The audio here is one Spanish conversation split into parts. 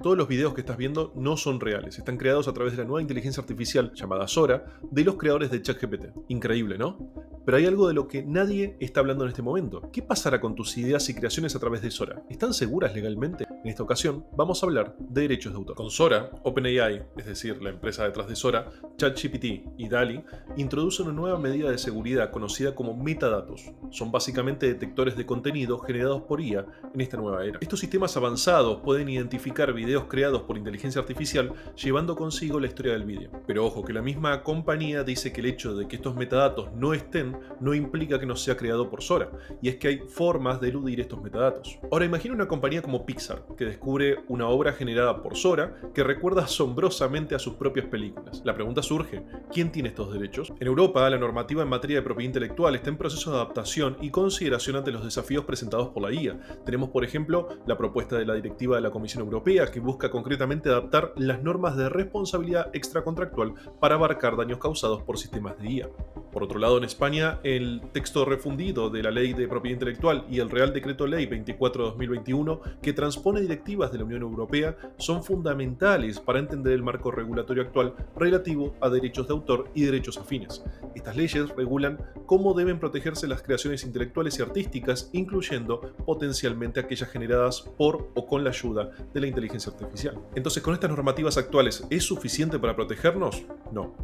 Todos los videos que estás viendo no son reales, están creados a través de la nueva inteligencia artificial llamada Sora de los creadores de ChatGPT. Increíble, ¿no? Pero hay algo de lo que nadie está hablando en este momento. ¿Qué pasará con tus ideas y creaciones a través de Sora? ¿Están seguras legalmente? En esta ocasión vamos a hablar de derechos de autor. Con Sora, OpenAI, es decir, la empresa detrás de Sora, ChatGPT y DALL-E introducen una nueva medida de seguridad conocida como metadatos. Son básicamente detectores de contenido generados por IA en esta nueva era. Estos sistemas avanzados pueden identificar videos creados por inteligencia artificial llevando consigo la historia del vídeo. Pero ojo, que la misma compañía dice que el hecho de que estos metadatos no estén no implica que no sea creado por Sora, y es que hay formas de eludir estos metadatos. Ahora imagina una compañía como Pixar, que descubre una obra generada por Sora que recuerda asombrosamente a sus propias películas. La pregunta surge, ¿quién tiene estos derechos? En Europa, la normativa en materia de propiedad intelectual está en proceso de adaptación y consideración ante los desafíos presentados por la IA. Tenemos, por ejemplo, la propuesta de la directiva de la Comisión Europea que busca concretamente adaptar las normas de responsabilidad extracontractual para abarcar daños causados por sistemas de IA. Por otro lado, en España, el texto refundido de la Ley de Propiedad Intelectual y el Real Decreto Ley 24/2021, que transpone directivas de la Unión Europea, son fundamentales para entender el marco regulatorio actual relativo a derechos de autor y derechos afines. Estas leyes regulan cómo deben protegerse las creaciones intelectuales y artísticas, incluyendo potencialmente aquellas generadas por o con la ayuda de la inteligencia artificial. Entonces, ¿con estas normativas actuales es suficiente para protegernos? No.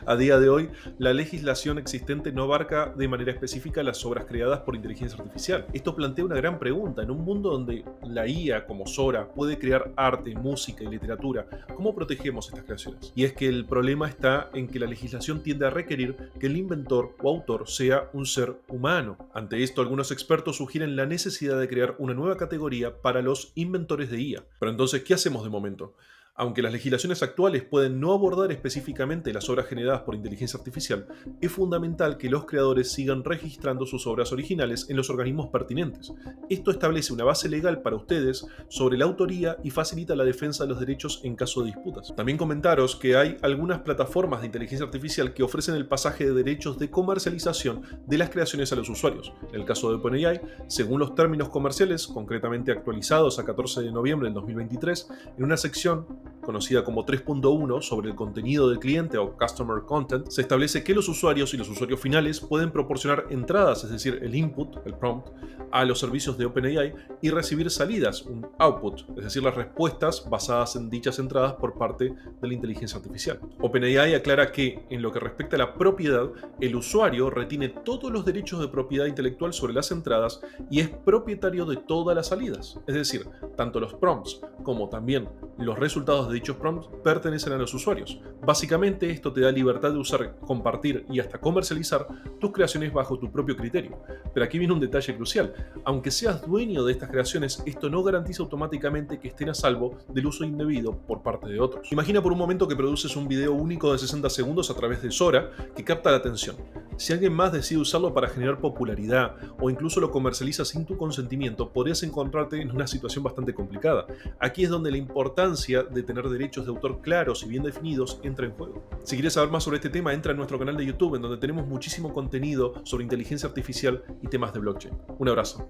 A día de hoy, la legislación existente no abarca de manera específica las obras creadas por inteligencia artificial. Esto plantea una gran pregunta. En un mundo donde la IA, como Sora, puede crear arte, música y literatura, ¿cómo protegemos estas creaciones? Y es que el problema está en que la legislación tiende a requerir que el inventor o autor sea un ser humano. Ante esto, algunos expertos sugieren la necesidad de crear una nueva categoría para los inventores de IA. Pero entonces, ¿qué hacemos de momento? Aunque las legislaciones actuales pueden no abordar específicamente las obras generadas por inteligencia artificial, es fundamental que los creadores sigan registrando sus obras originales en los organismos pertinentes. Esto establece una base legal para ustedes sobre la autoría y facilita la defensa de los derechos en caso de disputas. También comentaros que hay algunas plataformas de inteligencia artificial que ofrecen el pasaje de derechos de comercialización de las creaciones a los usuarios. En el caso de OpenAI, según los términos comerciales, concretamente actualizados a 14 de noviembre del 2023, en una sección conocida como 3.1 sobre el contenido del cliente o Customer Content, se establece que los usuarios y los usuarios finales pueden proporcionar entradas, es decir, el input, el prompt, a los servicios de OpenAI y recibir salidas, un output, es decir, las respuestas basadas en dichas entradas por parte de la inteligencia artificial. OpenAI aclara que, en lo que respecta a la propiedad, el usuario retiene todos los derechos de propiedad intelectual sobre las entradas y es propietario de todas las salidas, es decir, tanto los prompts como también los resultados de dichos prompts pertenecen a los usuarios. Básicamente, esto te da libertad de usar, compartir y hasta comercializar tus creaciones bajo tu propio criterio. Pero aquí viene un detalle crucial. Aunque seas dueño de estas creaciones, esto no garantiza automáticamente que estén a salvo del uso indebido por parte de otros. Imagina por un momento que produces un video único de 60 segundos a través de Sora que capta la atención. Si alguien más decide usarlo para generar popularidad o incluso lo comercializa sin tu consentimiento, podrías encontrarte en una situación bastante complicada. Aquí es donde la importancia de tener derechos de autor claros y bien definidos entra en juego. Si quieres saber más sobre este tema, entra en nuestro canal de YouTube, en donde tenemos muchísimo contenido sobre inteligencia artificial y temas de blockchain. Un abrazo.